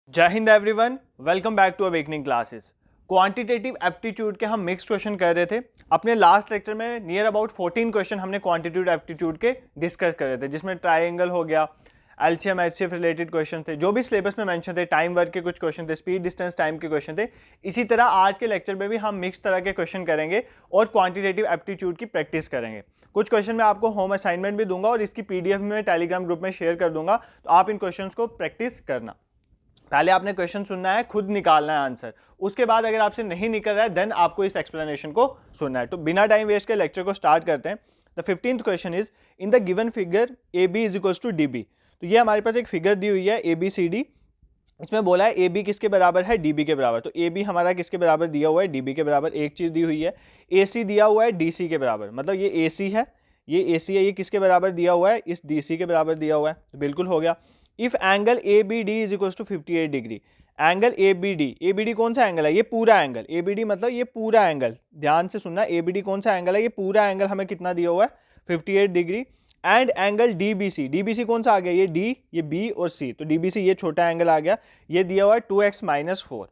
जय हिंद everyone, welcome back to awakening classes. Quantitative aptitude के हम मिक्स क्वेश्चन कर रहे थे। अपने लास्ट लेक्चर में नियर अबाउट 14 क्वेश्चन हमने क्वांटिटेटिव एप्टीट्यूड के डिस्कस कर रहे थे, जिसमें ट्रायंगल हो गया, एलसीएम एचसीएफ रिलेटेड क्वेश्चन थे, जो भी सिलेबस में मेंशन थे, टाइम वर्क के कुछ क्वेश्चन थे, स्पीड डिस्टेंस टाइम के क्वेश्चन थे। इसी तरह आज के लेक्चर में भी हम मिक्स तरह के क्वेश्चन करेंगे और क्वांटिटेटिव एप्टीट्यूड की प्रैक्टिस करेंगे। कुछ क्वेश्चन मैं आपको होम असाइनमेंट भी दूंगा और इसकी पीडीएफ में टेलीग्राम ग्रुप में शेयर कर दूंगा, तो आप इन क्वेश्चन को प्रैक्टिस करना। पहले आपने क्वेश्चन सुनना है, खुद निकालना है आंसर। उसके बाद अगर आपसे नहीं निकल रहा है देन आपको इस एक्सप्लेनेशन को सुनना है। तो बिना टाइम वेस्ट के लेक्चर को स्टार्ट करते हैं। The 15th question is in the given figure A B is equals to D B. तो ये हमारे पास एक फिगर दी हुई है ए बी सी डी। इसमें बोला है ए बी किसके बराबर है, डी बी के बराबर। तो ए बी हमारा किसके बराबर दिया हुआ है, डी बी के बराबर। एक चीज दी हुई है ए सी दिया हुआ है डी सी के बराबर, मतलब ये ए सी है, ये ए सी है, ये किसके बराबर दिया हुआ है, इस डी सी के बराबर दिया हुआ है। तो बिल्कुल हो गया। If angle A B D is equal to 58 degree, angle A B D कौन सा एंगल है, ये पूरा एंगल। ए बी डी मतलब ये पूरा एंगल, ध्यान से सुनना, ए बी डी कौन सा एंगल है, ये पूरा एंगल हमें कितना दिया हुआ है, 58 degree. And angle D B C कौन सा आ गया, ये डी, ये बी और सी, तो डी बी सी ये छोटा एंगल आ गया, ये दिया हुआ है 2x-4।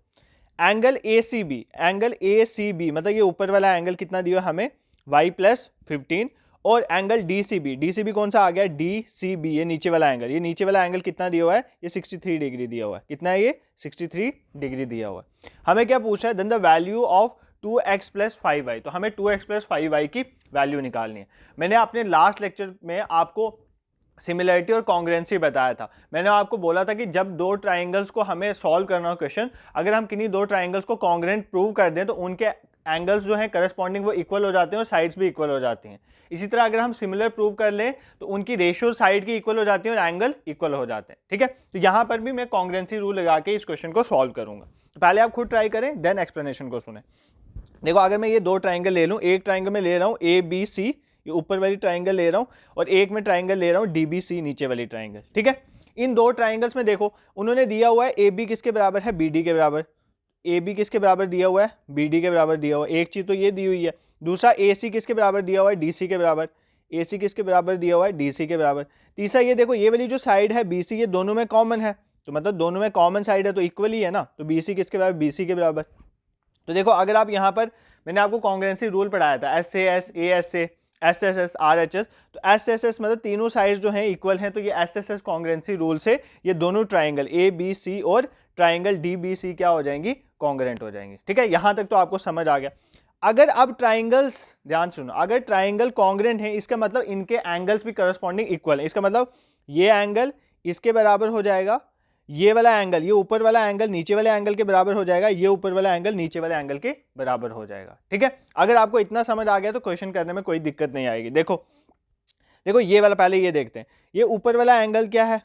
Angle A C B मतलब ये ऊपर वाला एंगल कितना दिया हमें, y+15। और एंगल डी सी बी कौन सा आ गया, डी सी बी, ये नीचे वाला एंगल, ये नीचे वाला एंगल कितना दिया हुआ है, ये 63 डिग्री दिया हुआ है। कितना है ये, 63 डिग्री दिया हुआ है। हमें क्या पूछा है, then the value of 2x+5y। तो हमें 2x+5y की वैल्यू निकालनी है। मैंने अपने लास्ट लेक्चर में आपको सिमिलरिटी और कॉन्ग्रुएंसी बताया था। मैंने आपको बोला था कि जब दो ट्राइंगल्स को हमें सॉल्व करना हो क्वेश्चन, अगर हम किन्हीं दो ट्राइंगल्स को कॉन्ग्रुएंट प्रूव कर दें तो उनके एंगल्स जो हैं करस्पॉन्डिंग वो इक्वल हो जाते हैं और साइड्स भी इक्वल हो जाती हैं। इसी तरह अगर हम सिमिलर प्रूव कर लें तो उनकी रेशियो साइड की इक्वल हो जाती है और एंगल इक्वल हो जाते हैं। ठीक है, तो यहाँ पर भी मैं कॉन्ग्रुएंसी रूल लगा के इस क्वेश्चन को सॉल्व करूंगा। तो पहले आप खुद ट्राई करें, देन एक्सप्लेनेशन को सुने। देखो, अगर मैं ये दो ट्राइंगल ले लूँ, एक ट्राइंगल में ले रहा हूँ ए बी सी, ये ऊपर वाली ट्राइंगल ले रहा हूँ, और एक में ट्राइंगल ले रहा हूँ डी बी सी, नीचे वाली ट्राइंगल। ठीक है, इन दो ट्राइंगल्स में देखो उन्होंने दिया हुआ है ए बी किसके बराबर है, बी डी के बराबर। ए बी किसके बराबर दिया हुआ है, बी डी के बराबर दिया हुआ है। एक चीज तो ये दी हुई है। दूसरा ए सी किसके बराबर दिया हुआ है, डी सी के बराबर। ए सी किसके बराबर दिया हुआ है, डी सी के बराबर। तीसरा ये देखो, ये वाली जो साइड है बी सी, ये दोनों में कॉमन है, तो मतलब दोनों में कॉमन साइड है तो इक्वल ही है ना, तो बी सी किसके बराबर, बी सी के बराबर। तो देखो, अगर आप यहाँ पर, मैंने आपको कॉन्ग्रुएंसी रूल पढ़ाया था, S A, S S, R H S. तो एस एस एस मतलब तीनों साइड्स जो हैं इक्वल हैं, तो ये S S S congruency rule से ये दोनों ट्राइंगल ए बी सी और ट्राइंगल डी बी सी क्या हो जाएंगी, कॉन्ग्रुएंट हो जाएंगी। ठीक है, यहाँ तक तो आपको समझ आ गया। अगर अब ट्राइंगल्स, ध्यान सुनो, अगर ट्राइंगल कॉन्ग्रुएंट है इसका मतलब इनके एंगल्स भी करस्पॉन्डिंग इक्वल है। इसका मतलब ये एंगल इसके बराबर हो जाएगा, ये वाला एंगल, ये ऊपर वाला एंगल नीचे वाले एंगल के बराबर हो जाएगा, ये ऊपर वाला एंगल नीचे वाले एंगल के बराबर हो जाएगा। ठीक है, अगर आपको इतना समझ आ गया तो क्वेश्चन करने में कोई दिक्कत नहीं आएगी। देखो देखो, ये वाला पहले ये देखते हैं, ये ऊपर वाला एंगल क्या है,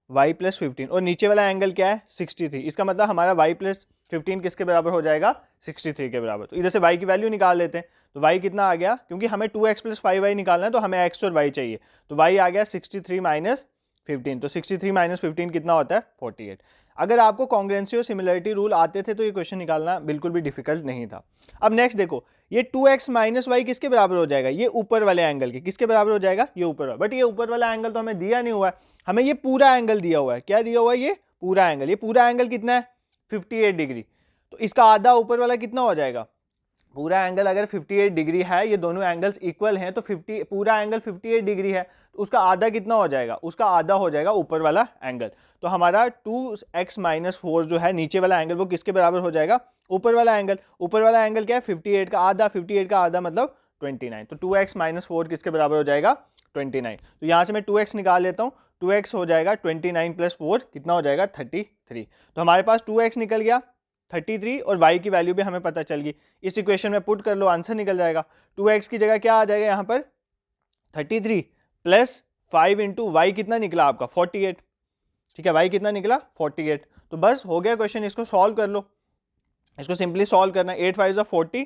y+15 और नीचे वाला एंगल क्या है, 63। इसका मतलब हमारा y+15 किसके बराबर हो जाएगा, 63 के बराबर। तो इधर से y की वैल्यू निकाल लेते हैं। तो y कितना आ गया, क्योंकि हमें 2x+5y निकालना है तो हमें x और y चाहिए, तो y आ गया 63 - 15। तो 63 - 15 कितना होता है, 48। अगर आपको कॉन्ग्रुएंसी और सिमिलरिटी रूल आते थे तो ये क्वेश्चन निकालना बिल्कुल भी डिफिकल्ट नहीं था। अब नेक्स्ट देखो, ये 2x - y किसके बराबर हो जाएगा, ये ऊपर वाले एंगल के किसके बराबर हो जाएगा, ये ऊपर वाला। बट ये ऊपर वाला एंगल तो हमें दिया नहीं हुआ है, हमें ये पूरा एंगल दिया हुआ है। क्या दिया हुआ है, ये पूरा एंगल। ये पूरा एंगल कितना है, 58 डिग्री। तो इसका आधा ऊपर वाला कितना हो जाएगा, पूरा एंगल अगर 58 डिग्री है, ये दोनों एंगल्स इक्वल हैं, तो 50 पूरा एंगल 58 डिग्री है, तो उसका आधा कितना हो जाएगा, उसका आधा हो जाएगा ऊपर वाला एंगल। तो हमारा 2x-4 जो है नीचे वाला एंगल, वो किसके बराबर हो जाएगा, ऊपर वाला एंगल। ऊपर वाला एंगल क्या है, 58 का आधा, 58 का आधा मतलब 29। तो 2x - 4 किसके बराबर हो जाएगा, 29। तो यहाँ से मैं 2x निकाल लेता हूँ, 2x हो जाएगा 29 + 4 कितना हो जाएगा, 33। तो हमारे पास 2x निकल गया 33 और y की वैल्यू भी हमें पता चल गई। इस इक्वेशन में पुट कर लो, आंसर निकल जाएगा। 2x की जगह क्या आ जाएगा यहाँ पर, 33 + 5 × y कितना निकला आपका, 48। ठीक है, y कितना निकला, 48। तो बस हो गया क्वेश्चन, इसको सॉल्व कर लो। इसको सिंपली सॉल्व करना है। 8 5 40,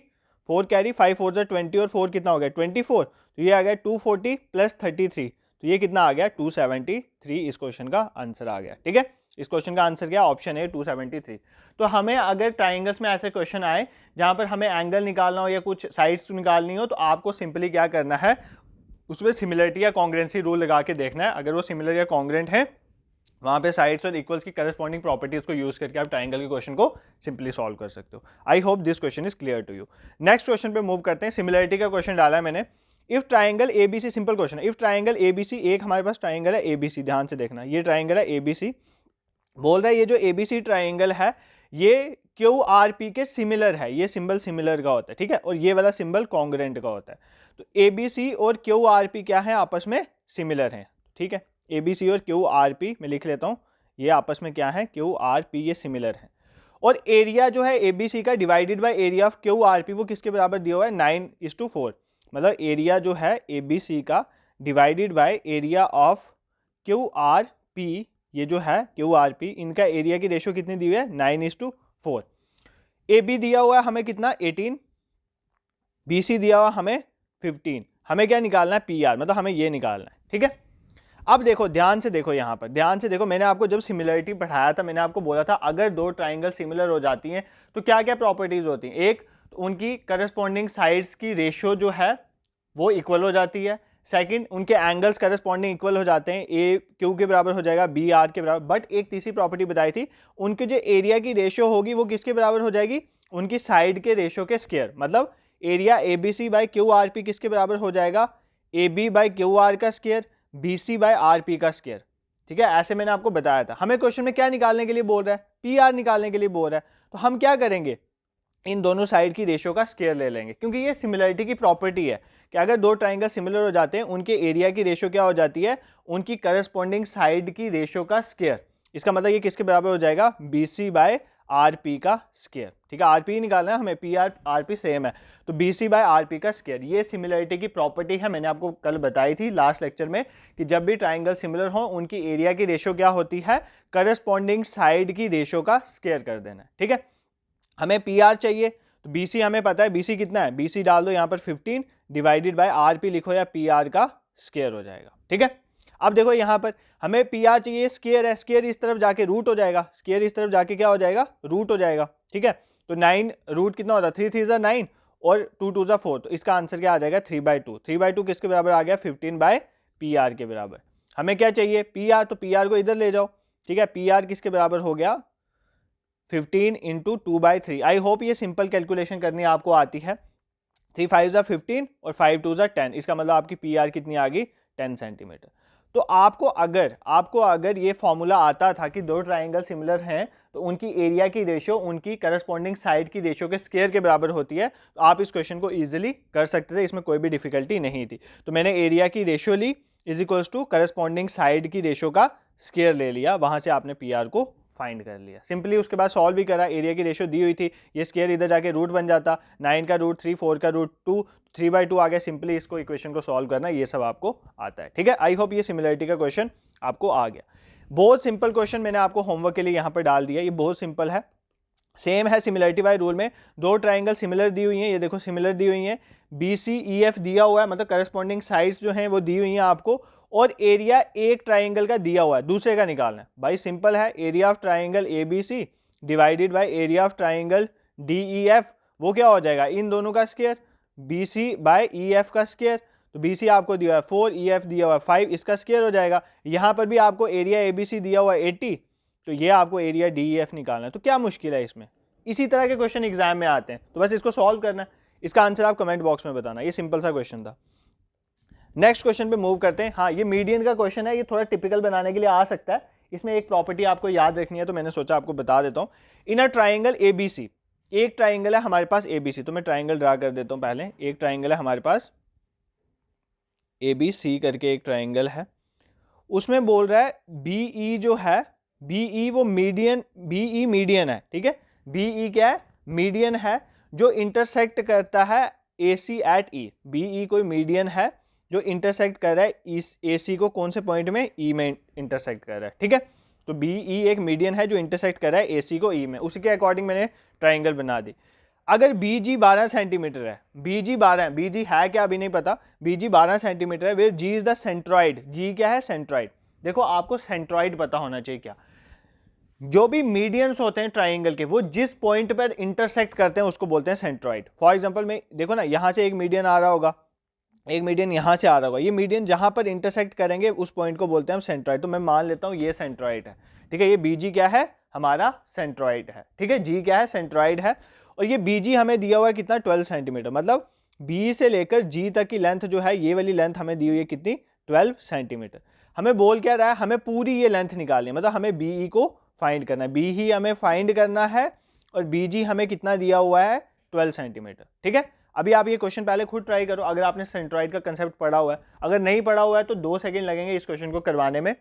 4 कैरी, 5 4 20 और 4 कितना हो गया, 24। तो ये आ गया 240 + 33, तो ये कितना आ गया, 273। इस क्वेश्चन का आंसर आ गया। ठीक है, इस क्वेश्चन का आंसर क्या, ऑप्शन ए 273। तो हमें अगर ट्राइंगल्स में ऐसे क्वेश्चन आए जहां पर हमें एंगल निकालना हो या कुछ साइड्स निकालनी हो, तो आपको सिंपली क्या करना है, उसमें सिमिलरिटी या कॉन्ग्रुएंसी रूल लगा के देखना है। अगर वो सिमिलर या कॉन्ग्रुएंट है वहाँ पे साइड्स और इक्वल्स की करस्पॉन्डिंग प्रॉपर्टीज को यूज करके आप ट्राइंगल के क्वेश्चन को सिंपली सॉल्व कर सकते हो। I hope this question is clear to you. Next question पे मूव करते हैं। सिमिलरिटी का क्वेश्चन डाला है मैंने। If triangle ABC, simple question है, इफ ट्राइंगल एबीसी, एक हमारे पास ट्राइंगल है एबीसी, ध्यान से देखना, ये ट्राइंगल है एबीसी, बोल रहा है ये जो एबीसी ट्राइंगल है ये क्यू आर पी के सिमिलर है, ये सिंबल सिमिलर का होता है, ठीक है, और ये वाला सिंबल कॉन्ग्रुएंट का होता है। तो एबीसी और क्यू आर पी क्या है, आपस में सिमिलर हैं, ठीक है, एबीसी और क्यू आर पी मैं लिख लेता हूँ, ये आपस में क्या है, क्यू आर पी, ये सिमिलर है। और एरिया जो है एबीसी का divided by area of Q R P वो किसके बराबर दिया हुआ है, 9:4, मतलब एरिया जो है एबीसी का divided by area of Q R P, ये जो है क्यू आर पी, इनका एरिया की रेशो कितनी दी हुई है, 9:4। ए बी दिया हुआ है हमें कितना, 18, बी सी दिया हुआ हमें 15, हमें क्या निकालना है, पी आर, मतलब हमें ये निकालना है, ठीक है। अब देखो ध्यान से देखो, यहाँ पर ध्यान से देखो, मैंने आपको जब सिमिलरिटी पढ़ाया था मैंने आपको बोला था अगर दो ट्राइंगल सिमिलर हो जाती हैं तो क्या क्या प्रॉपर्टीज होती हैं। एक, तो उनकी करस्पॉन्डिंग साइड्स की रेशियो जो है वो इक्वल हो जाती है। सेकंड, उनके एंगल्स करस्पॉन्डिंग इक्वल हो जाते हैं, ए क्यू के बराबर हो जाएगा, बी आर के बराबर। बट एक तीसरी प्रॉपर्टी बताई थी, उनके जो एरिया की रेशियो होगी वो किसके बराबर हो जाएगी, उनकी साइड के रेशियो के स्क्वायर, मतलब area A B C by Q R P किसके बराबर हो जाएगा, A B by Q R का square, B C by R P का स्क्वायर, ठीक है, ऐसे मैंने आपको बताया था। हमें क्वेश्चन में क्या निकालने के लिए बोल रहा है, पी आर निकालने के लिए बोल रहा है। तो हम क्या करेंगे, इन दोनों साइड की रेशियो का स्क्वायर ले लेंगे, क्योंकि ये सिमिलरिटी की प्रॉपर्टी है कि अगर दो ट्राइंगल सिमिलर हो जाते हैं उनके एरिया की रेशियो क्या हो जाती है, उनकी करस्पॉन्डिंग साइड की रेशियो का स्क्वायर। इसका मतलब ये किसके बराबर हो जाएगा, B C by R P का स्क्वायर, ठीक है, आर पी निकालना है हमें, पी आर पी सेम है, तो B C by R P का स्क्वायर। ये सिमिलरिटी की प्रॉपर्टी है, मैंने आपको कल बताई थी लास्ट लेक्चर में कि जब भी ट्राइंगल सिमिलर हो उनकी एरिया की रेशियो क्या होती है, करस्पॉन्डिंग साइड की रेशियो का स्क्वायर कर देना है, ठीक है। हमें पी आर चाहिए, तो बी सी हमें पता है, बी सी कितना है, बी सी डाल दो यहाँ पर 15 डिवाइडेड बाय आर पी लिखो या पी आर का स्क्वायर हो जाएगा, ठीक है। अब देखो यहाँ पर हमें पी आर चाहिए, स्क्वायर है, स्क्वायर इस तरफ जाके रूट हो जाएगा, स्क्वायर इस तरफ जाके क्या हो जाएगा, रूट हो जाएगा, ठीक है। तो 9 रूट कितना होता है, 3 3 = 9 और 2 2 = 4, तो इसका आंसर क्या आ जाएगा, 3/2। 3/2 किसके बराबर आ गया, 15 पी आर के बराबर। हमें क्या चाहिए, पी आर, तो पी आर को इधर ले जाओ, ठीक है, पी आर किसके बराबर हो गया, 15 × 2/3। आई होप ये सिंपल कैलकुलेशन करनी आपको आती है। 3 5 = 15 और 5 2 = 10, इसका मतलब आपकी पी आर कितनी आ गई, 10 सेंटीमीटर। तो आपको अगर ये फॉर्मूला आता था कि दो ट्राइंगल सिमिलर हैं तो उनकी एरिया की रेशियो उनकी करस्पॉन्डिंग साइड की रेशियो के स्क्वायर के बराबर होती है, तो आप इस क्वेश्चन को इजीली कर सकते थे, इसमें कोई भी डिफिकल्टी नहीं थी। तो मैंने एरिया की रेशियो ली is equals to corresponding side की रेशियो का स्क्वायर ले लिया, वहां से आपने पी आर को फाइंड कर लिया सिंपली। उसके बाद सॉल्व भी करा, एरिया की रेशियो दी हुई थी, ये स्क्वायर इधर जाके रूट बन जाता, 9 का रूट 3, 4 का रूट 2, 3/2 आ गया। सिंपली इसको इक्वेशन को सॉल्व करना, ये सब आपको आता है, ठीक है। आई होप ये सिमिलरिटी का क्वेश्चन आपको आ गया। बहुत सिंपल क्वेश्चन मैंने आपको होमवर्क के लिए यहाँ पर डाल दिया, ये बहुत सिंपल है, सेम है सिमिलरिटी बाय रूल में। दो ट्राइंगल सिमिलर दी हुई हैं, ये देखो सिमिलर दी हुई हैं, बी सी ई एफ दिया हुआ है, मतलब करस्पॉन्डिंग साइड्स जो हैं वो दी हुई हैं आपको, और एरिया एक ट्राइंगल का दिया हुआ है, दूसरे का निकालना है। भाई सिंपल है, area of triangle A B C divided by area of triangle D E F, वो क्या हो जाएगा, इन दोनों का square, B C by E F का स्क्वायर। तो बी सी आपको दिया है 4, ई एफ दिया हुआ है 5, इसका स्क्वायर हो जाएगा। यहाँ पर भी आपको एरिया ए बी सी दिया हुआ है 80, तो ये आपको एरिया डी ई एफ निकालना है। तो क्या मुश्किल है इसमें, इसी तरह के क्वेश्चन एग्जाम में आते हैं, तो बस इसको सॉल्व करना है। इसका आंसर आप कमेंट बॉक्स में बताना, ये सिंपल सा क्वेश्चन था। नेक्स्ट क्वेश्चन पे मूव करते हैं। हाँ, ये मीडियन का क्वेश्चन है, ये थोड़ा टिपिकल बनाने के लिए आ सकता है, इसमें एक प्रॉपर्टी आपको याद रखनी है, तो मैंने सोचा आपको बता देता हूँ। इन अ ट्राइंगल ए बी सी, एक ट्राइंगल है हमारे पास ए बी सी, तो मैं ट्राइंगल ड्रा कर देता हूँ पहले। एक ट्राइंगल है हमारे पास ए बी सी करके, एक ट्राइंगल है, उसमें बोल रहा है बी ई जो है, बी ई वो मीडियन, बी ई मीडियन है, ठीक है, बी ई क्या है, मीडियन है जो इंटरसेक्ट करता है ए सी एट ई। बी ई कोई मीडियन है जो इंटरसेक्ट कर रहा है ए सी को, कौन से पॉइंट में, ई में इंटरसेक्ट कर रहा है, ठीक है। तो बी ई एक मीडियन है जो इंटरसेक्ट कर रहा है ए सी को ई में, उसी के अकॉर्डिंग मैंने ट्राइंगल बना दी। अगर बी जी 12 सेंटीमीटर है, बी जी 12 है, बी जी है क्या अभी नहीं पता, बी जी 12 सेंटीमीटर है, where G is the centroid, G क्या है, सेंट्रॉइड। देखो आपको सेंट्रॉइड पता होना चाहिए क्या, जो भी मीडियंस होते हैं ट्राइंगल के, वो जिस पॉइंट पर इंटरसेक्ट करते हैं उसको बोलते हैं सेंट्रॉइड। फॉर एग्जांपल में देखो ना, यहां से एक मीडियन आ रहा होगा, एक मीडियन यहाँ से आ रहा होगा, ये मीडियन जहाँ पर इंटरसेक्ट करेंगे उस पॉइंट को बोलते हैं हम सेंट्रॉइड। तो मैं मान लेता हूँ ये सेंट्रॉइड है, ठीक है, ये बीजी क्या है, हमारा सेंट्रॉइड है, ठीक है, जी क्या है, सेंट्रॉइड है। और ये बीजी हमें दिया हुआ है कितना, 12 सेंटीमीटर, मतलब बी से लेकर जी तक की लेंथ जो है, ये वाली लेंथ हमें दी हुई है कितनी, 12 सेंटीमीटर। हमें बोल क्या रहा है, हमें पूरी ये लेंथ निकालनी है, मतलब हमें बी को फाइंड करना है, बी ही हमें फाइंड करना है, और बीजी हमें कितना दिया हुआ है, 12 सेंटीमीटर, ठीक है। अभी आप ये क्वेश्चन पहले खुद ट्राई करो, अगर आपने सेंट्रॉइड का कंसेप्ट पढ़ा हुआ है, अगर नहीं पढ़ा हुआ है तो 2 सेकंड लगेंगे इस क्वेश्चन को करवाने में।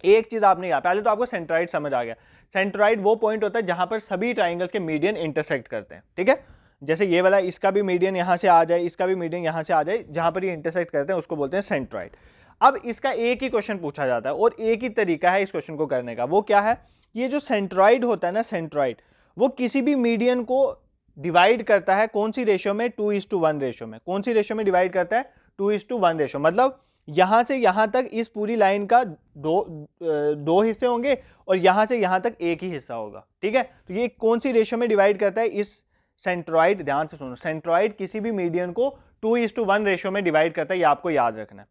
एक चीज आपने याद, पहले तो आपको सेंट्रॉइड समझ आ गया, सेंट्रॉइड वो पॉइंट होता है जहां पर सभी ट्राइंगल्स के मीडियन इंटरसेक्ट करते हैं, ठीक है। जैसे ये वाला, इसका भी मीडियन यहां से आ जाए, इसका भी मीडियन यहां से आ जाए, जहां पर ये इंटरसेक्ट करते हैं उसको बोलते हैं सेंट्रॉइड। अब इसका एक ही क्वेश्चन पूछा जाता है और एक ही तरीका है इस क्वेश्चन को करने का, वो क्या है, ये जो सेंट्रॉइड होता है ना, सेंट्रॉइड वो किसी भी मीडियन को डिवाइड करता है, कौन सी रेशियो में, 2:1 रेशियो में। कौन सी रेशियो में डिवाइड करता है, 2:1 रेशियो, मतलब यहां से यहां तक इस पूरी लाइन का दो हिस्से होंगे और यहां से यहां तक एक ही हिस्सा होगा, ठीक है। तो ये कौन सी रेशियो में डिवाइड करता है, इस सेंट्रॉइड, ध्यान से सुनो, सेंट्रॉइड किसी भी मीडियन को 2:1 रेशियो में डिवाइड करता है, ये आपको याद रखना है,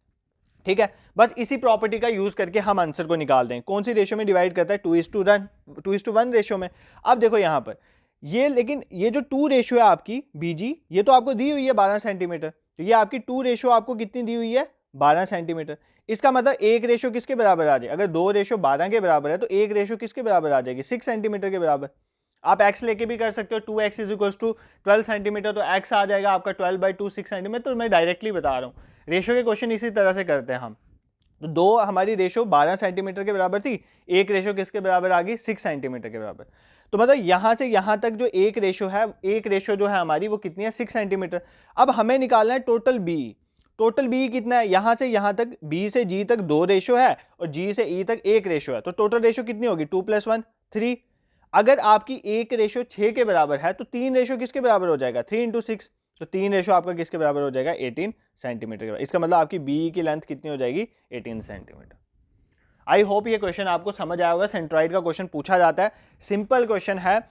ठीक है। बस इसी प्रॉपर्टी का यूज करके हम आंसर को निकाल दें, कौन सी रेशियो में डिवाइड करता है, 2:1 रेशियो में। अब देखो यहां पर ये, लेकिन ये जो 2 रेशियो है आपकी बीजी, ये तो आपको दी हुई है 12 सेंटीमीटर, तो ये आपकी 2 रेशियो आपको कितनी दी हुई है, 12 सेंटीमीटर। इसका मतलब एक रेशियो किसके बराबर आ जाए, अगर 2 रेशियो 12 के बराबर है तो एक रेशियो किसके बराबर आ जाएगी, 6 सेंटीमीटर के बराबर। आप x लेके भी कर सकते हो, 2x is equal to 12 centimetre, तो x आ जाएगा आपका 12/2 6 सेंटीमीटर। तो मैं डायरेक्टली बता रहा हूँ, रेशियो के क्वेश्चन इसी तरह से करते हैं हम। तो 2 हमारी रेशियो 12 सेंटीमीटर के बराबर थी, एक रेशियो किसके बराबर आ गई, 6 सेंटीमीटर के बराबर। तो मतलब यहां से यहां तक जो एक रेशियो है, एक रेशियो जो है हमारी वो कितनी है, 6 सेंटीमीटर। अब हमें निकालना है टोटल बी, टोटल बी कितना है, यहां से यहां तक बी से जी तक 2 रेशियो है और जी से ई तक 1 रेशियो है, तो टोटल रेशियो कितनी होगी, 2 + 1 3। अगर आपकी एक रेशियो 6 के बराबर है तो 3 रेशियो किसके बराबर हो जाएगा, 3 × 6, तो 3 रेशियो आपका किसके बराबर हो जाएगा, 18 सेंटीमीटर के बराबर। इसका मतलब आपकी बी की लेंथ कितनी हो जाएगी, 18 सेंटीमीटर। आई होप ये क्वेश्चन आपको समझ आया होगा, सेंट्रॉइड का क्वेश्चन पूछा जाता है, सिंपल क्वेश्चन है।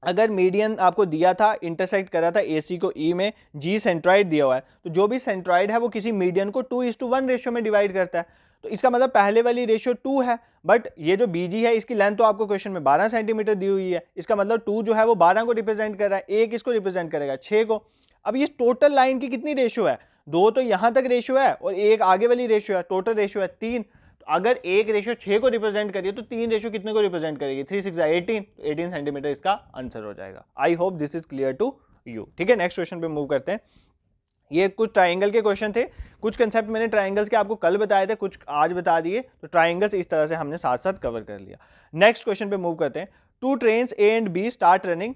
अगर मीडियन आपको दिया था, इंटरसेक्ट करा था AC को E में, G सेंट्रॉइड दिया हुआ है, तो जो भी सेंट्रॉइड है वो किसी मीडियन को 2:1 रेशियो में डिवाइड करता है। तो इसका मतलब पहले वाली रेशियो 2 है, बट ये जो BG है इसकी लेंथ तो आपको क्वेश्चन में 12 सेंटीमीटर दी हुई है, इसका मतलब 2 जो है वो 12 को रिप्रेजेंट कर रहा है, एक इसको रिप्रेजेंट करेगा 6 को। अब ये टोटल लाइन की कितनी रेशियो है, 2 तो यहां तक रेशियो है और एक आगे वाली रेशियो है, टोटल रेशियो है 3। अगर एक रेशियो 6 को रिप्रेजेंट करिए तो 3 रेशियो कितने को रिप्रेजेंट करेगी, 3 6 18, 18 सेंटीमीटर इसका आंसर हो जाएगा। I hope this is clear to you, ठीक है। नेक्स्ट क्वेश्चन पे मूव करते हैं। ये कुछ ट्राइंगल के क्वेश्चन थे, कुछ कंसेप्ट मैंने ट्राइंगल्स के आपको कल बताए थे, कुछ आज बता दिए, तो ट्राइंगल्स इस तरह से हमने साथ साथ कवर कर लिया। नेक्स्ट क्वेश्चन पे मूव करते हैं। 2 trains A and B start running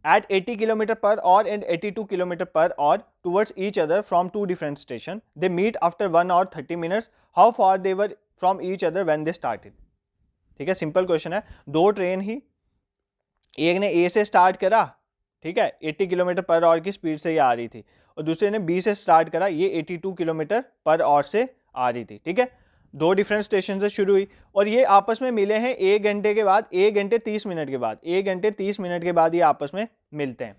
at 80 km/h and 82 km/h towards each other from 2 different stations. They meet after 1 hour 30 minutes. How far they were from each other when they started? ठीक है, simple question है। 2 train ही, एक ने A से start करा, ठीक है, 80 km/h की स्पीड से ये आ रही थी, और दूसरे ने B से स्टार्ट करा, ये 82 km/h से आ रही थी, ठीक है। 2 डिफरेंट स्टेशन से शुरू हुई और ये आपस में मिले हैं 1 घंटे के बाद, 1 घंटे 30 मिनट के बाद, 1 घंटे 30 मिनट के बाद ये आपस में मिलते हैं,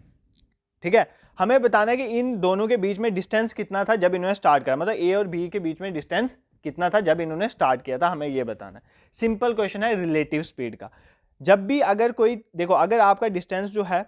ठीक है। हमें बताना है कि इन दोनों के बीच में डिस्टेंस कितना था जब इन्होंने स्टार्ट करा, मतलब A और B के बीच में डिस्टेंस कितना था जब इन्होंने स्टार्ट किया था, हमें ये बताना है। सिंपल क्वेश्चन है रिलेटिव स्पीड का। जब भी अगर कोई, देखो अगर आपका डिस्टेंस जो है,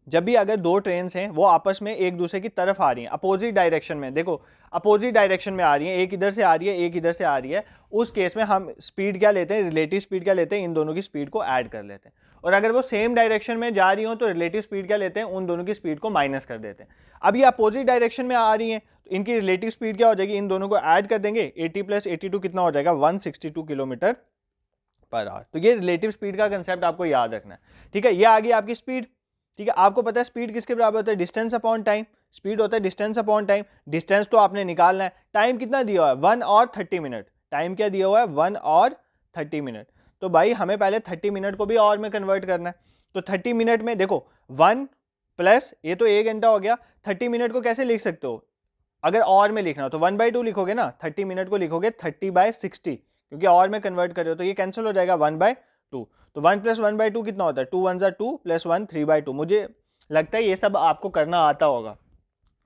जब भी अगर 2 ट्रेन्स हैं वो आपस में एक दूसरे की तरफ आ रही हैं, अपोजिट डायरेक्शन में, देखो अपोजिट डायरेक्शन में आ रही हैं, एक इधर से आ रही है, एक इधर से आ रही है, उस केस में हम स्पीड क्या लेते हैं, रिलेटिव स्पीड क्या लेते हैं, इन दोनों की स्पीड को ऐड कर लेते हैं। और अगर वो सेम डायरेक्शन में जा रही हो तो रिलेटिव स्पीड क्या लेते हैं, उन दोनों की स्पीड को माइनस कर देते हैं। अब ये अपोजिट डायरेक्शन में आ रही हैं तो इनकी रिलेटिव स्पीड क्या हो जाएगी, इन दोनों को ऐड कर देंगे, 80 + 82 कितना हो जाएगा, 162 km/h। तो ये रिलेटिव स्पीड का कंसेप्ट आपको याद रखना है, ठीक है। ये आ गई आपकी स्पीड, ठीक है। आपको पता है स्पीड किसके बराबर होता है, डिस्टेंस अपॉन टाइम। स्पीड होता है डिस्टेंस अपॉन टाइम, डिस्टेंस तो आपने निकालना है, टाइम कितना दिया हुआ है, 1 और 30 मिनट, टाइम क्या दिया हुआ है, 1 और 30 मिनट। तो भाई हमें पहले 30 मिनट को भी और में कन्वर्ट करना है, तो 30 मिनट में देखो 1 प्लस ये तो 1 घंटा हो गया, 30 मिनट को कैसे लिख सकते हो, अगर और में लिखना हो तो 1/2 लिखोगे ना, 30 मिनट को लिखोगे 30/60, क्योंकि और में कन्वर्ट कर रहे हो तो ये कैंसिल हो जाएगा 1/2। तो 1 + 1/2 कितना होता है, 2 × 1 = 2 + 1 3/2। मुझे लगता है ये सब आपको करना आता होगा,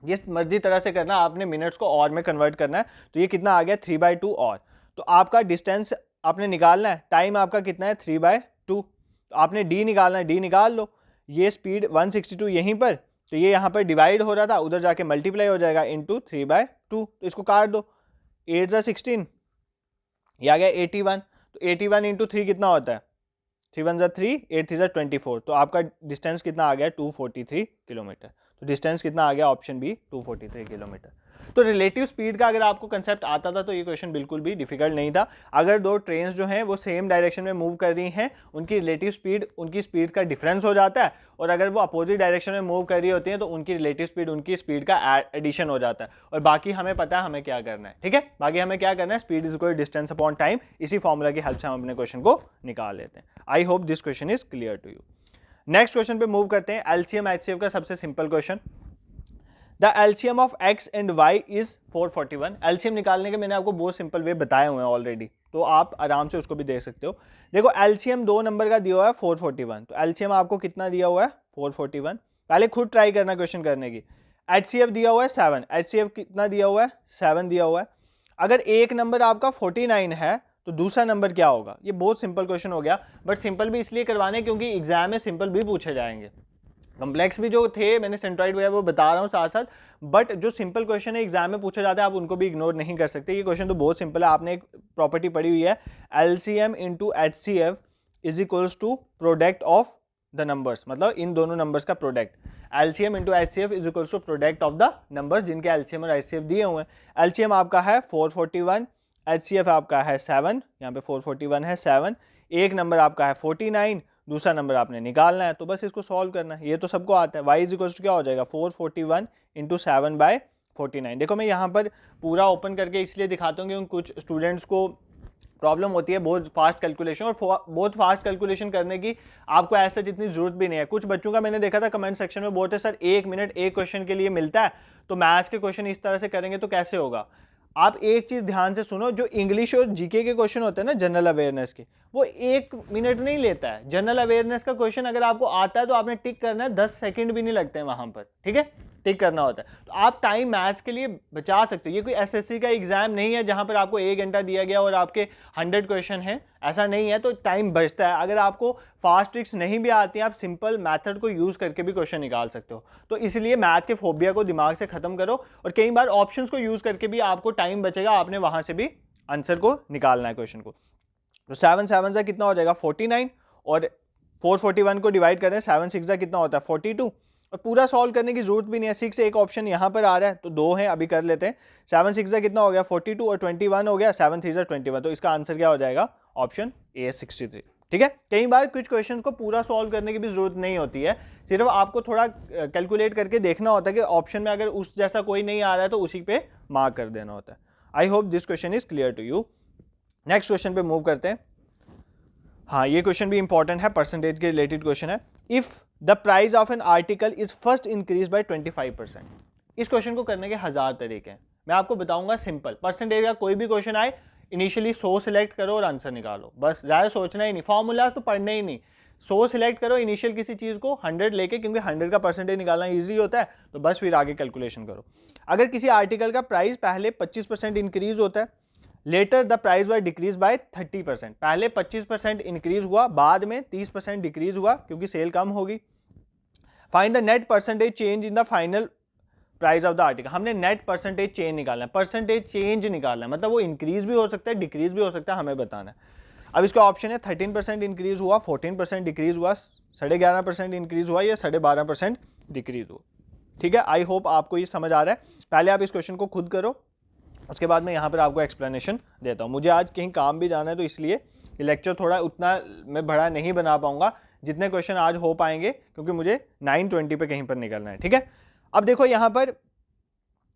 जिस मर्जी तरह से करना, आपने मिनट्स को और में कन्वर्ट करना है। तो ये कितना आ गया 3/2 और। तो आपका डिस्टेंस आपने निकालना है, टाइम आपका कितना है 3/2। तो आपने डी निकालना है, डी निकाल लो। ये स्पीड 162 यहीं पर, तो ये यहाँ पर डिवाइड हो रहा था, उधर जाके मल्टीप्लाई हो जाएगा इंटू 3/2। तो इसको काट दो, 8 × 16 ये आ गया 81। तो 81 इंटू 3 कितना होता है, 3 × 1 = 3, 8 × 3 = 24। तो आपका डिस्टेंस कितना आ गया 243 किलोमीटर। तो डिस्टेंस कितना आ गया, ऑप्शन बी 243 किलोमीटर। तो रिलेटिव स्पीड का अगर आपको कंसेप्ट आता था तो ये क्वेश्चन बिल्कुल भी डिफिकल्ट नहीं था। अगर दो ट्रेन्स जो हैं वो सेम डायरेक्शन में मूव कर रही हैं, उनकी रिलेटिव स्पीड उनकी स्पीड का डिफरेंस हो जाता है, और अगर वो अपोजिट डायरेक्शन में मूव कर रही होती हैं तो उनकी रिलेटिव स्पीड उनकी स्पीड का एडिशन हो जाता है। और बाकी हमें पता है हमें क्या करना है, ठीक है। बाकी हमें क्या करना है, speed is equal distance upon time. इसी फॉर्मूला की हेल्प से हम अपने क्वेश्चन को निकाल लेते हैं। I hope this question is clear to you. Next question पे मूव करते हैं। एलसीएम एचसीएफ का सबसे simple question, the LCM of X and Y is 441। LCM निकालने के मैंने आपको बहुत सिंपल वे बताए हुए हैं ऑलरेडी, तो आप आराम से उसको भी देख सकते हो। देखो एलसीएम 2 नंबर का दिया हुआ है 441, तो एलसीएम आपको कितना दिया हुआ है 441। पहले खुद ट्राई करना क्वेश्चन करने की। एचसीएफ दिया हुआ है 7, एचसीएफ कितना दिया हुआ है 7 दिया हुआ है। अगर एक नंबर आपका 49 है तो दूसरा नंबर क्या होगा। ये बहुत सिंपल क्वेश्चन हो गया, बट सिंपल भी इसलिए करवाने क्योंकि एग्जाम में सिंपल भी पूछे जाएंगे। कॉम्प्लेक्स भी जो थे मैंने सेंट्रॉइड वगैरह वो बता रहा हूँ साथ साथ, बट जो सिंपल क्वेश्चन है एग्जाम में पूछा जाता है आप उनको भी इग्नोर नहीं कर सकते। ये क्वेश्चन तो बहुत सिंपल है। आपने एक प्रॉपर्टी पढ़ी हुई है, LCM into HCF is equals to product of the numbers, मतलब इन दोनों नंबर्स का product. LCM into HCF is equals to product of the numbers जिनके एलसीएम और एचसीएफ दिए हुए हैं। एलसीएम आपका है 441, एचसीएफ आपका है 7, यहाँ पे 441 है 7, एक नंबर आपका है 49, दूसरा नंबर आपने निकालना है, तो बस इसको सॉल्व करना है। ये तो सबको आता है। y इज इक्वल्स टू क्या हो जाएगा 441 इंटू 7/49। देखो मैं यहाँ पर पूरा ओपन करके इसलिए दिखाता हूँ क्योंकि कुछ स्टूडेंट्स को प्रॉब्लम होती है बहुत फास्ट कैलकुलेशन, और बहुत फास्ट कैलकुलेशन करने की आपको ऐसा जितनी जरूरत भी नहीं है। कुछ बच्चों का मैंने देखा था कमेंट सेक्शन में बोलते सर 1 मिनट एक क्वेश्चन के लिए मिलता है, तो मैथ्स के क्वेश्चन इस तरह से करेंगे तो कैसे होगा। आप एक चीज ध्यान से सुनो, जो इंग्लिश और जीके के क्वेश्चन होते हैं ना जनरल अवेयरनेस के, वो 1 मिनट नहीं लेता है। जनरल अवेयरनेस का क्वेश्चन अगर आपको आता है तो आपने टिक करना है, 10 सेकंड भी नहीं लगते हैं वहां पर, ठीक है, टिक करना होता है। तो आप टाइम मैथ्स के लिए बचा सकते हो। ये कोई एसएससी का एग्जाम नहीं है जहां पर आपको 1 घंटा दिया गया और आपके 100 क्वेश्चन है, ऐसा नहीं है। तो टाइम बचता है। अगर आपको फास्ट ट्रिक्स नहीं भी आती हैं, आप सिंपल मेथड को यूज करके भी क्वेश्चन निकाल सकते हो। तो इसलिए मैथ के फोबिया को दिमाग से खत्म करो, और कई बार ऑप्शंस को यूज करके भी आपको टाइम बचेगा, आपने वहां से भी आंसर को निकालना है क्वेश्चन को। तो 7 7 से कितना हो जाएगा 49, और 441 को डिवाइड करें 7 6 से कितना होता है 42, और पूरा सॉल्व करने की जरूरत भी नहीं है। 6 एक ऑप्शन यहाँ पर आ रहा है तो 2 है, अभी कर लेते हैं। 7 6 से कितना हो गया 42 और 21 हो गया, 7 3 से 21, तो इसका आंसर क्या हो जाएगा ऑप्शन ए 63, ठीक है। कई बार कुछ क्वेश्चन को पूरा सॉल्व करने की भी जरूरत नहीं होती है, सिर्फ आपको थोड़ा कैलकुलेट करके देखना होता है कि ऑप्शन में अगर उस जैसा कोई नहीं आ रहा है तो उसी पे मार्क कर देना होता है। I hope this question is clear to you. Next question पे मूव करते हैं। हाँ, ये क्वेश्चन भी इंपॉर्टेंट है, परसेंटेज के रिलेटेड क्वेश्चन है। If the price of an article is first increase by 25%। इस क्वेश्चन को करने के 1000 तरीके हैं, मैं आपको बताऊंगा सिंपल। परसेंटेज का कोई भी क्वेश्चन आए, इनिशियली 100 सिलेक्ट करो और आंसर निकालो, बस ज़्यादा सोचना ही नहीं, फॉर्मूला तो पढ़ना ही नहीं। 100 सिलेक्ट करो इनिशियल किसी चीज़ को, 100 लेके, क्योंकि 100 का परसेंटेज निकालना ईजी होता है, तो बस फिर आगे कैलकुलेशन करो। अगर किसी आर्टिकल का प्राइस पहले 25% इंक्रीज होता है, later the price was decrease by 30%, पहले 25% इंक्रीज हुआ, बाद में 30% डिक्रीज हुआ क्योंकि सेल कम होगी। Find the net percentage change in the final price of the article. हमने नेट परसेंटेज चेंज निकालना है, परसेंटेज चेंज निकालना है, मतलब वो इंक्रीज भी हो सकता है डिक्रीज भी हो सकता है, हमें बताना है। अब इसका ऑप्शन है 13% इंक्रीज हुआ, 14% डिक्रीज हुआ, 11.5% इंक्रीज हुआ, या 12.5% डिक्रीज हुआ, ठीक है। आई होप आपको ये समझ आ रहा है। पहले आप इस क्वेश्चन को खुद करो, उसके बाद मैं यहाँ पर आपको एक्सप्लेनेशन देता हूँ। मुझे आज कहीं काम भी जाना है, तो इसलिए ये लेक्चर थोड़ा उतना मैं बड़ा नहीं बना पाऊंगा जितने क्वेश्चन आज हो पाएंगे, क्योंकि मुझे 9:20 पे कहीं पर निकलना है, ठीक है। अब देखो यहाँ पर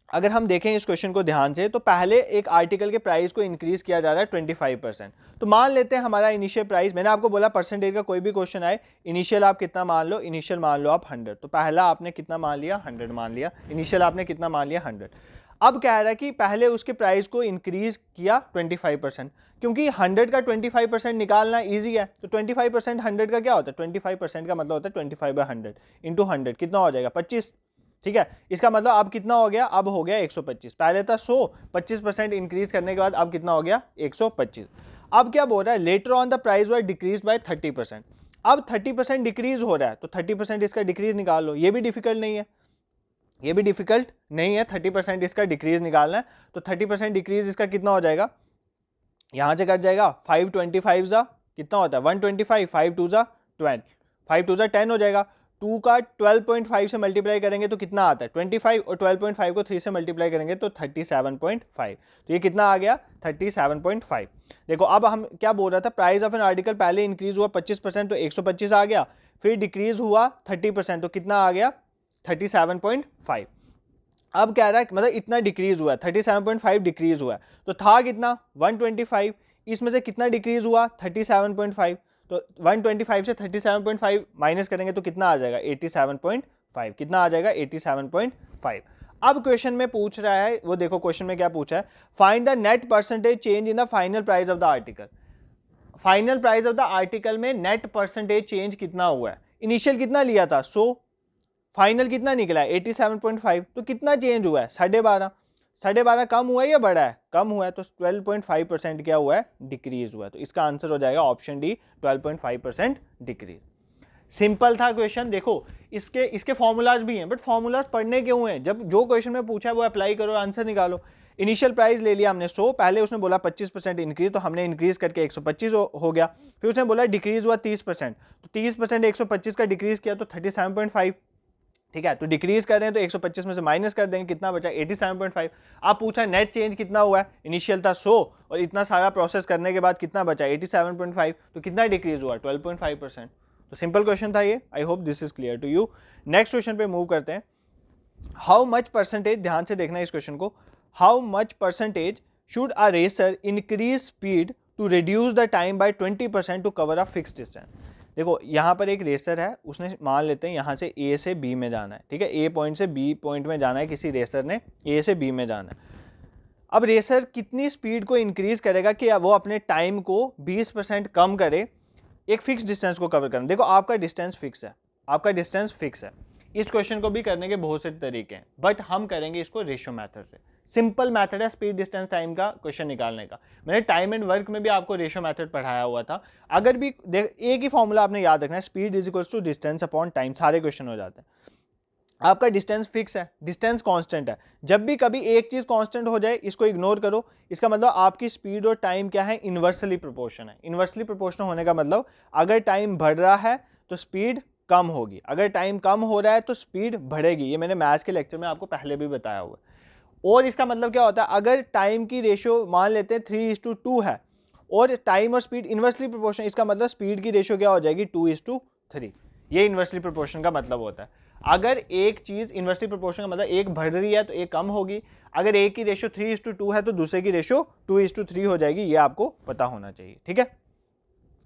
अगर हम देखें इस क्वेश्चन को ध्यान से, तो पहले एक आर्टिकल के प्राइस को इंक्रीज किया जा रहा है 25%। तो मान लेते हैं हमारा इनिशियल प्राइस, मैंने आपको बोला परसेंटेज का कोई भी क्वेश्चन आए, इनिशियल आप कितना मान लो, इनिशियल मान लो आप 100, तो पहला आपने कितना मान लिया 100 मान लिया, इनिशियल आपने कितना मान लिया 100। अब कह रहा है कि पहले उसके प्राइस को इंक्रीज किया 25%, क्योंकि 100 का 25% निकालना ईजी है, तो 25% 100 का क्या होता है, 25% का मतलब होता है 25/100 इंटू 100 कितना हो जाएगा 25, ठीक है, इसका मतलब अब कितना हो गया, अब हो गया 125, पहले था 100, 25% इंक्रीज करने के बाद अब कितना हो गया 125। अब क्या बोल रहा है, later on the price were decrease by 30%। अब 30% डिक्रीज हो रहा है तो 30% इसका डिक्रीज निकाल लो, ये भी डिफिकल्ट नहीं है, ये भी डिफिकल्ट नहीं है, 30% इसका डिक्रीज निकालना है। तो 30% डिक्रीज इसका कितना हो जाएगा, यहां से कट जाएगा, 525 जा कितना होता है 125, 5 टू जा 20, 5 टू जा 10 हो जाएगा, 2 का 12.5 से मल्टीप्लाई करेंगे तो कितना आता है 25, और 12.5 को 3 से मल्टीप्लाई करेंगे तो 37.5, तो ये कितना आ गया 37.5। देखो अब हम क्या बोल रहा था, प्राइस ऑफ एन आर्टिकल पहले इंक्रीज हुआ 25% तो 125 आ गया, फिर डिक्रीज हुआ 30% तो कितना आ गया 37.5। अब कह रहा है मतलब इतना डिक्रीज हुआ है, 37.5 डिक्रीज हुआ है, तो था कितना 125, इसमें से कितना डिक्रीज हुआ 37.5, तो 125 से 37.5 माइनस करेंगे तो कितना आ जाएगा 87.5, कितना आ जाएगा 87.5। अब क्वेश्चन में पूछ रहा है, वो देखो क्वेश्चन में क्या पूछा है, find the net percentage change in the final price of the article. Final price of the article में नेट परसेंटेज चेंज कितना हुआ है, इनिशियल कितना लिया था 100, फाइनल कितना निकला है 87.5, तो कितना चेंज हुआ है 12.5, 12.5 कम हुआ है या बढ़ा है, कम हुआ है, तो 12.5% क्या हुआ है डिक्रीज हुआ है, तो इसका आंसर हो जाएगा ऑप्शन डी 12.5% डिक्रीज। सिंपल था क्वेश्चन। देखो इसके फॉर्मूलाज भी हैं, बट फॉर्मूलाज पढ़ने क्यों हैं, जब जो क्वेश्चन में पूछा है वो अप्लाई करो, आंसर निकालो। इनिशियल प्राइस ले लिया हमने 100, पहले उसने बोला 25% इंक्रीज, तो हमने इंक्रीज करके 125 हो गया, फिर उसने बोला डिक्रीज हुआ 30%, तो 30% 125 का डिक्रीज किया तो 37.5, ठीक है, तो डिक्रीज कर रहे हैं तो 125 में से माइनस कर देंगे, कितना बचा 87.5। आप पूछा नेट चेंज कितना हुआ है, इनिशियल था 100 और इतना सारा प्रोसेस करने के बाद कितना बचा 87.5, तो कितना डिक्रीज हुआ 12.5%। तो सिंपल क्वेश्चन था ये, I hope this is clear to you. Next question पे मूव करते हैं। हाउ मच परसेंटेज, ध्यान से देखना इस क्वेश्चन को, how much percentage should a racer increase speed to reduce the time by 20% to cover a fixed distance. देखो यहाँ पर एक रेसर है, उसने मान लेते हैं यहाँ से ए से बी में जाना है, ठीक है, ए पॉइंट से बी पॉइंट में जाना है, किसी रेसर ने ए से बी में जाना है। अब रेसर कितनी स्पीड को इंक्रीज करेगा कि वो अपने टाइम को 20% कम करे एक फिक्स डिस्टेंस को कवर करना। देखो आपका डिस्टेंस फिक्स है, आपका डिस्टेंस फिक्स है। इस क्वेश्चन को भी करने के बहुत से तरीके हैं, बट हम करेंगे इसको रेशियो मेथड से। सिंपल मेथड है स्पीड डिस्टेंस टाइम का क्वेश्चन निकालने का। मैंने टाइम एंड वर्क में भी आपको रेशियो मेथड पढ़ाया हुआ था। अगर भी एक ही फॉर्मूला आपने याद रखना है, speed is equals to distance upon time, सारे क्वेश्चन हो जाते हैं। आपका डिस्टेंस फिक्स है, डिस्टेंस कांस्टेंट है। जब भी कभी एक चीज कांस्टेंट हो जाए इसको इग्नोर करो, इसका मतलब आपकी स्पीड और टाइम क्या है, इन्वर्सली प्रोपोर्शन है। इन्वर्सली प्रोपोर्शनल होने का मतलब अगर टाइम बढ़ रहा है तो स्पीड कम होगी, अगर टाइम कम हो रहा है तो स्पीड बढ़ेगी। ये मैंने मैथ्स के लेक्चर में आपको पहले भी बताया हुआ है। और इसका मतलब क्या होता है, अगर टाइम की रेशियो मान लेते हैं 3:2 है और टाइम और स्पीड इन्वर्सली प्रोपोर्शन, इसका मतलब स्पीड की रेशियो क्या हो जाएगी 2:3। ये इन्वर्सली प्रोपोर्शन का मतलब होता है। अगर एक चीज इन्वर्सली प्रोपोर्शन का मतलब एक बढ़ रही है तो एक कम होगी, अगर एक की रेशियो 3:2 है तो दूसरे की रेशियो 2:3 हो जाएगी। ये आपको पता होना चाहिए, ठीक है।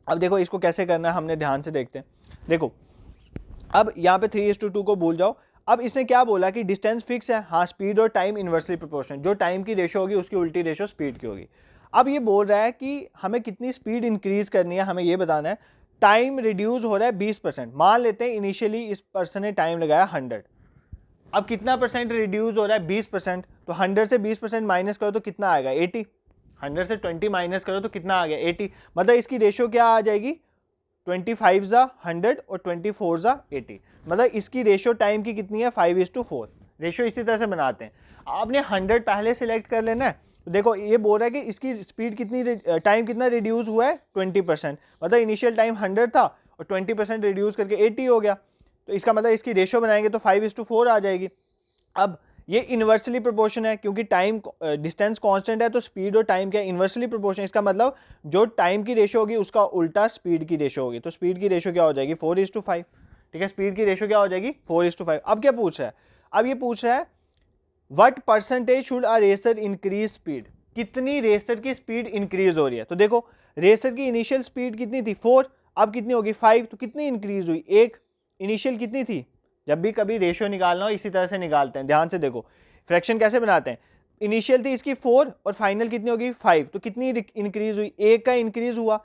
अब देखो इसको कैसे करना है, हमने ध्यान से देखते हैं। देखो अब यहाँ पे 3:2 को भूल जाओ। अब इसने क्या बोला कि डिस्टेंस फिक्स है, हाँ, स्पीड और टाइम इन्वर्सली प्रोपोर्शनल, जो टाइम की रेशियो होगी उसकी उल्टी रेशियो स्पीड की होगी। अब ये बोल रहा है कि हमें कितनी स्पीड इंक्रीज करनी है, हमें ये बताना है। टाइम रिड्यूस हो रहा है 20%, मान लेते हैं इनिशियली इस पर्सन ने टाइम लगाया 100। अब कितना परसेंट रिड्यूस हो रहा है 20%, तो 100 से 20% माइनस करो तो कितना आएगा 80। 100 से 20 माइनस करो तो कितना आ गया 80, मतलब इसकी रेशियो क्या आ जाएगी 25 जा 100 और 24 जा 80, मतलब इसकी रेशियो टाइम की कितनी है 5:4। रेशियो इसी तरह से बनाते हैं। आपने 100 पहले सिलेक्ट कर लेना है। तो देखो ये बोल रहा है कि इसकी स्पीड कितनी, टाइम कितना रिड्यूस हुआ है 20%, मतलब इनिशियल टाइम 100 था और 20% रिड्यूस करके 80 हो गया। तो इसका मतलब इसकी रेशियो बनाएंगे तो 5:4 आ जाएगी। अब ये इन्वर्सली प्रोपोर्शन है, क्योंकि टाइम डिस्टेंस कांस्टेंट है तो स्पीड और टाइम क्या इन्वर्सली प्रोपोर्शन। इसका मतलब जो टाइम की रेशियो होगी उसका उल्टा स्पीड की रेशियो होगी, तो स्पीड की रेशियो क्या हो जाएगी 4:5, ठीक है। स्पीड की रेशियो क्या हो जाएगी 4:5। अब क्या पूछ रहा है, अब ये पूछ रहा है what percentage should a racer increase speed, कितनी रेसर की स्पीड इंक्रीज हो रही है। तो देखो रेसर की इनिशियल स्पीड कितनी थी 4, अब कितनी होगी 5, तो कितनी इंक्रीज हुई 1। इनिशियल कितनी थी, जब भी कभी रेशियो निकालना हो इसी तरह से निकालते हैं, ध्यान से देखो फ्रैक्शन कैसे बनाते हैं। इनिशियल थी इसकी 4 और फाइनल कितनी होगी 5, तो कितनी इंक्रीज हुई 1 का इंक्रीज हुआ।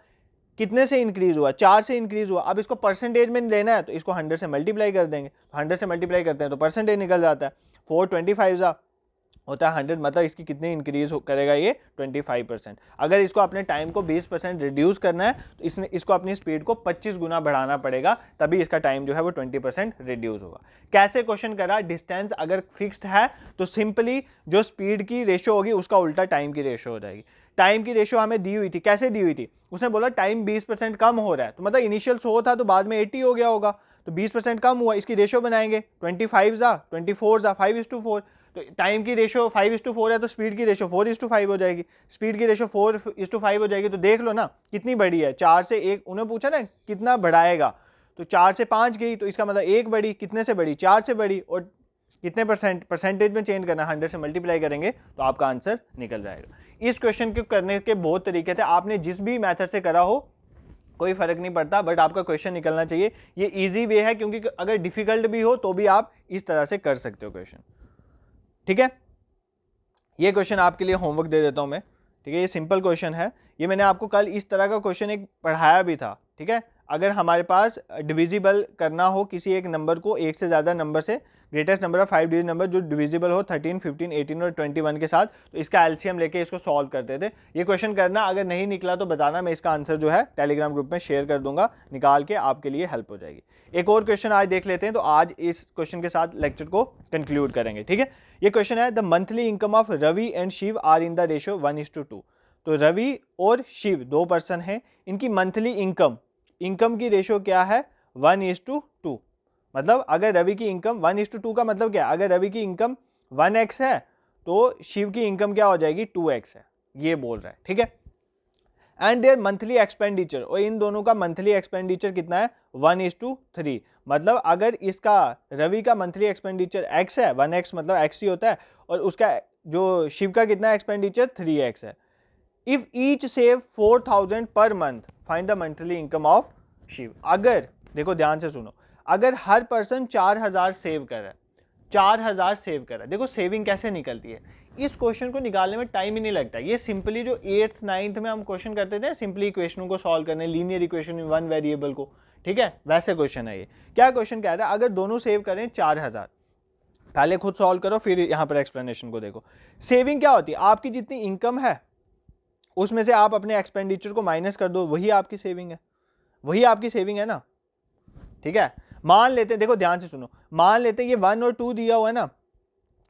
कितने से इंक्रीज हुआ, 4 से इंक्रीज हुआ। अब इसको परसेंटेज में लेना है तो इसको 100 से मल्टीप्लाई कर देंगे, 100 से मल्टीप्लाई करते हैं तो परसेंटेज निकल जाता है। 425 होता है 100, मतलब इसकी कितनी इंक्रीज करेगा ये 25%। अगर इसको अपने टाइम को 20% रिड्यूस करना है तो इसको अपनी स्पीड को 25 गुना बढ़ाना पड़ेगा, तभी इसका टाइम जो है वो 20% रिड्यूस होगा। कैसे क्वेश्चन करा, डिस्टेंस अगर फिक्स्ड है तो सिंपली जो स्पीड की रेशियो होगी उसका उल्टा टाइम की रेशियो हो जाएगी। टाइम की रेशियो हमें दी हुई थी, कैसे दी हुई थी, उसने बोला टाइम 20% कम हो रहा है, तो मतलब इनिशियल 100 था तो बाद में 80 हो गया होगा, तो 20% कम हुआ, इसकी रेशियो बनाएंगे 25 जा 24 जा 5:4, तो टाइम की रेशियो 5:4 है तो स्पीड की रेशियो 4:5 हो जाएगी, स्पीड की रेशियो 4:5 हो जाएगी। तो देख लो ना कितनी बड़ी है, 4 से 1, उन्हें पूछा ना कितना बढ़ाएगा, तो 4 से 5 गई तो इसका मतलब 1 बढ़ी, कितने से बढ़ी, 4 से बढ़ी, और कितने परसेंटेज में चेंज करना, 100 से मल्टीप्लाई करेंगे तो आपका आंसर निकल जाएगा। इस क्वेश्चन के करने के बहुत तरीके थे, आपने जिस भी मेथड से करा हो कोई फर्क नहीं पड़ता, बट आपका क्वेश्चन निकलना चाहिए। ये इजी वे है, क्योंकि अगर डिफिकल्ट भी हो तो भी आप इस तरह से कर सकते हो क्वेश्चन। ठीक है, ये क्वेश्चन आपके लिए होमवर्क दे देता हूं मैं। ठीक है, ये सिंपल क्वेश्चन है, ये मैंने आपको कल इस तरह का क्वेश्चन एक पढ़ाया भी था। ठीक है, अगर हमारे पास डिविजिबल करना हो किसी एक नंबर को एक से ज़्यादा नंबर से, greatest number of 5 digit number जो डिविजिबल हो 13, 15, 18 और 21 के साथ, तो इसका एलसीएम लेके इसको सॉल्व करते थे। ये क्वेश्चन करना, अगर नहीं निकला तो बताना, मैं इसका आंसर जो है टेलीग्राम ग्रुप में शेयर कर दूंगा, निकाल के आपके लिए हेल्प हो जाएगी। एक और क्वेश्चन आज देख लेते हैं, तो आज इस क्वेश्चन के साथ लेक्चर को कंक्लूड करेंगे। ठीक है, ये क्वेश्चन है, the monthly income of Ravi and Shiv are in the ratio 1:2। तो रवि और शिव 2 पर्सन हैं, इनकी मंथली इनकम की रेशियो क्या है, 1:2। मतलब अगर रवि की इनकम 1:2 का मतलब क्या है, अगर रवि की इनकम 1x है तो शिव की इनकम क्या हो जाएगी, 2x है, ये बोल रहा है। ठीक है, एंड देयर मंथली एक्सपेंडिचर, और इन दोनों का मंथली एक्सपेंडिचर कितना है, 1:3। मतलब अगर इसका रवि का मंथली एक्सपेंडिचर x है, 1x मतलब x ही होता है, और उसका जो शिव का कितना एक्सपेंडिचर 3x है। If each save 4000 per month, find the monthly income of Shiv. अगर देखो ध्यान से सुनो, अगर हर पर्सन 4000 सेव कर रहा है, 4000 सेव कर रहा है, देखो सेविंग कैसे निकलती है, इस क्वेश्चन को निकालने में टाइम ही नहीं लगता। ये सिंपली जो 8th 9th में हम क्वेश्चन करते थे, सिंपली इक्वेशनों को सॉल्व करने, linear equation in one variable को, ठीक है, वैसे क्वेश्चन है ये। क्या क्वेश्चन कह रहा है, अगर दोनों सेव करें 4000, पहले खुद सॉल्व करो फिर यहाँ पर एक्सप्लेनेशन को देखो। सेविंग क्या होती है, आपकी जितनी इनकम है उसमें से आप अपने एक्सपेंडिचर को माइनस कर दो, वही आपकी सेविंग है, वही आपकी सेविंग है ना। ठीक है, मान लेते हैं, देखो ध्यान से सुनो, मान लेते हैं ये 1 और 2 दिया हुआ है ना,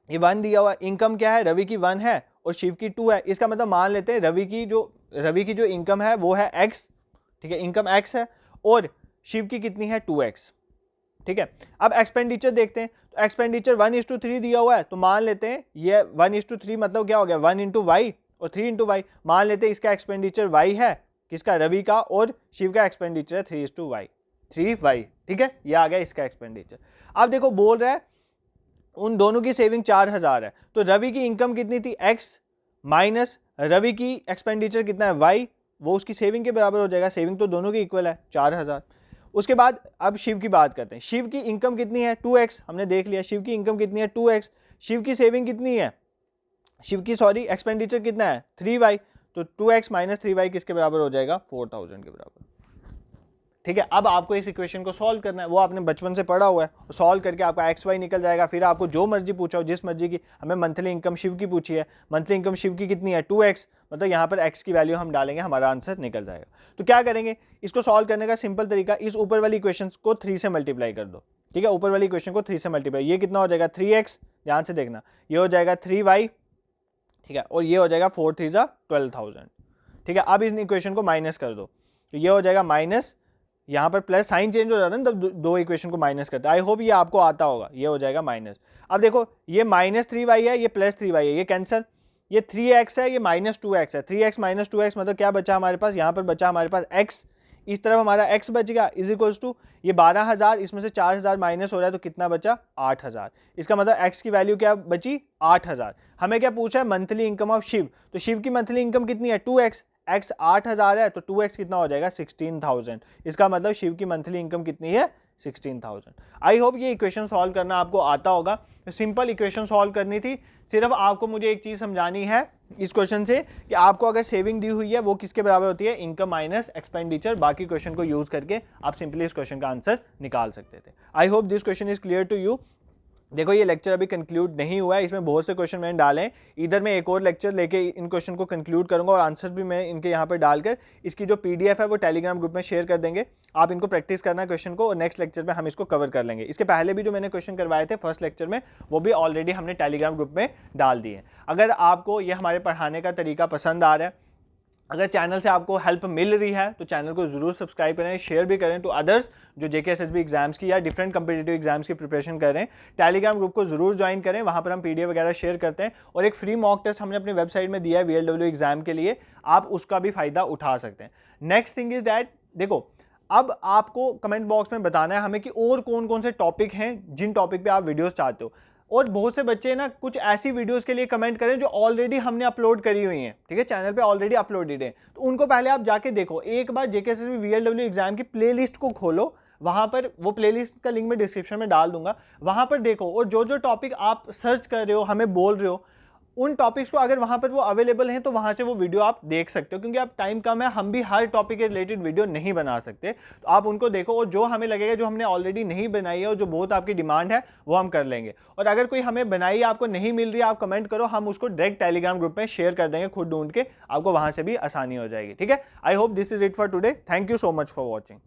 ये 1 दिया हुआ है, इनकम क्या है, रवि की 1 है और शिव की 2 है। इसका मतलब मान लेते हैं रवि की जो इनकम है वो है x, ठीक है, इनकम x है, और शिव की कितनी है, 2x। ठीक है, अब एक्सपेंडिचर देखते हैं, तो एक्सपेंडिचर 1:3 दिया हुआ है, तो मान लेते हैं ये 1:3 मतलब क्या हो गया, 1 × y और 3 × y। मान लेते हैं इसका एक्सपेंडिचर y है, किसका, रवि का, और शिव का एक्सपेंडिचर है 3:y। ठीक है, ये आ गया इसका एक्सपेंडिचर। अब देखो बोल रहा है उन दोनों की सेविंग 4000 है, तो रवि की इनकम कितनी थी, x माइनस रवि की एक्सपेंडिचर कितना है, y, वो उसकी सेविंग के बराबर हो जाएगा। सेविंग तो दोनों की इक्वल है, 4000। उसके बाद अब शिव की बात करते हैं, शिव की इनकम कितनी है, 2x, हमने देख लिया शिव की इनकम कितनी है, 2x। शिव की सेविंग कितनी है, एक्सपेंडिचर कितना है, 3y, तो 2x माइनस 3y किसके बराबर हो जाएगा, 4000 के बराबर। ठीक है, अब आपको इस इक्वेशन को सॉल्व करना है, वो आपने बचपन से पढ़ा हुआ है, सॉल्व करके आपका एक्स वाई निकल जाएगा। फिर आपको जो मर्जी पूछा हो, जिस मर्जी की, हमें मंथली इनकम शिव की पूछी है, मंथली इनकम शिव की कितनी है, 2x, मतलब यहाँ पर x की वैल्यू हम डालेंगे, हमारा आंसर निकल जाएगा। तो क्या करेंगे, इसको सॉल्व करने का सिंपल तरीका, इस ऊपर वाली इक्वेशन को 3 से मल्टीप्लाई कर दो। ठीक है, ऊपर वाली इक्वेशन को 3 से मल्टीप्लाई, ये कितना हो जाएगा, 3x, ध्यान से देखना, ये हो जाएगा 3y, ठीक है, और ये हो जाएगा 4 3 12,000। ठीक है, अब इस इक्वेशन को माइनस कर दो, तो ये हो जाएगा माइनस, यहाँ पर प्लस साइन चेंज हो जाता है ना, तब दो इक्वेशन को माइनस करते हैं। आई होप ये आपको आता होगा, ये हो जाएगा माइनस। अब देखो ये माइनस 3y है, ये प्लस 3y है, ये कैंसिल, ये 3x है, ये माइनस 2x है, 3x माइनस 2x मतलब क्या बचा हमारे पास, यहाँ पर बचा हमारे पास x, इस तरफ हमारा x बच गया, इज इक्वल्स टू ये 12000, इसमें से 4000 माइनस हो रहा है तो कितना बचा, 8000। इसका मतलब x की वैल्यू क्या बची, 8000। हमें क्या पूछा है, मंथली इनकम ऑफ शिव, तो शिव की मंथली इनकम कितनी है, 2x, x 8,000 है तो 2x कितना हो जाएगा 16,000। इसका मतलब शिव की मंथली इनकम कितनी है 16,000। आई होप ये इक्वेशन सॉल्व करना आपको आता होगा। सिंपल इक्वेशन सॉल्व करनी थी। सिर्फ आपको मुझे एक चीज़ समझानी है इस क्वेश्चन से कि आपको अगर सेविंग दी हुई है वो किसके बराबर होती है, इनकम माइनस एक्सपेंडिचर। बाकी क्वेश्चन को यूज करके आप सिंपली इस क्वेश्चन का आंसर निकाल सकते थे। I hope this question is clear to you. देखो ये लेक्चर अभी कंक्लूड नहीं हुआ है, इसमें बहुत से क्वेश्चन मैंने डाले हैं। इधर मैं एक और लेक्चर लेके इन क्वेश्चन को कंक्लूड करूंगा और आंसर भी मैं इनके यहाँ पर डालकर इसकी जो पीडीएफ है वो टेलीग्राम ग्रुप में शेयर कर देंगे। आप इनको प्रैक्टिस करना क्वेश्चन को और नेक्स्ट लेक्चर में हम इसको कवर कर लेंगे। इसके पहले भी जो मैंने क्वेश्चन करवाए थे फर्स्ट लेक्चर में वो भी ऑलरेडी हमने टेलीग्राम ग्रुप में डाल दिए। अगर आपको ये हमारे पढ़ाने का तरीका पसंद आ रहा है, अगर चैनल से आपको हेल्प मिल रही है तो चैनल को जरूर सब्सक्राइब करें, शेयर भी करें टू अदर्स जो जेकेएसएसबी एग्जाम्स की या डिफरेंट कम्पिटिटिव एग्जाम्स की प्रिपरेशन कर रहे हैं। टेलीग्राम ग्रुप को जरूर ज्वाइन करें, वहां पर हम पीडीएफ वगैरह शेयर करते हैं और एक फ्री मॉक टेस्ट हमने अपनी वेबसाइट में दिया है वीएलडब्ल्यू एग्जाम के लिए, आप उसका भी फायदा उठा सकते हैं। नेक्स्ट थिंग इज दैट, देखो अब आपको कमेंट बॉक्स में बताना है हमें कि और कौन कौन से टॉपिक हैं जिन टॉपिक पे आप वीडियोस चाहते हो। और बहुत से बच्चे ना कुछ ऐसी वीडियोस के लिए कमेंट करें जो ऑलरेडी हमने अपलोड करी हुई हैं, ठीक है, चैनल पे ऑलरेडी अपलोडेड है, तो उनको पहले आप जाके देखो। एक बार जेकेएसएसबी वीएलडब्ल्यू एग्जाम की प्लेलिस्ट को खोलो, वहां पर वो प्लेलिस्ट का लिंक मैं डिस्क्रिप्शन में डाल दूंगा, वहां पर देखो और जो जो टॉपिक आप सर्च कर रहे हो हमें बोल रहे हो उन टॉपिक्स को अगर वहां पर वो अवेलेबल हैं तो वहां से वो वीडियो आप देख सकते हो, क्योंकि अब टाइम कम है, हम भी हर टॉपिक के रिलेटेड वीडियो नहीं बना सकते। तो आप उनको देखो और जो हमें लगेगा जो हमने ऑलरेडी नहीं बनाई है और जो बहुत आपकी डिमांड है वो हम कर लेंगे। और अगर कोई हमें बनाई आपको नहीं मिल रही है, आप कमेंट करो, हम उसको डायरेक्ट टेलीग्राम ग्रुप में शेयर कर देंगे, खुद ढूंढ के आपको वहां से भी आसानी हो जाएगी। ठीक है, I hope this is it for today. Thank you so much for watching.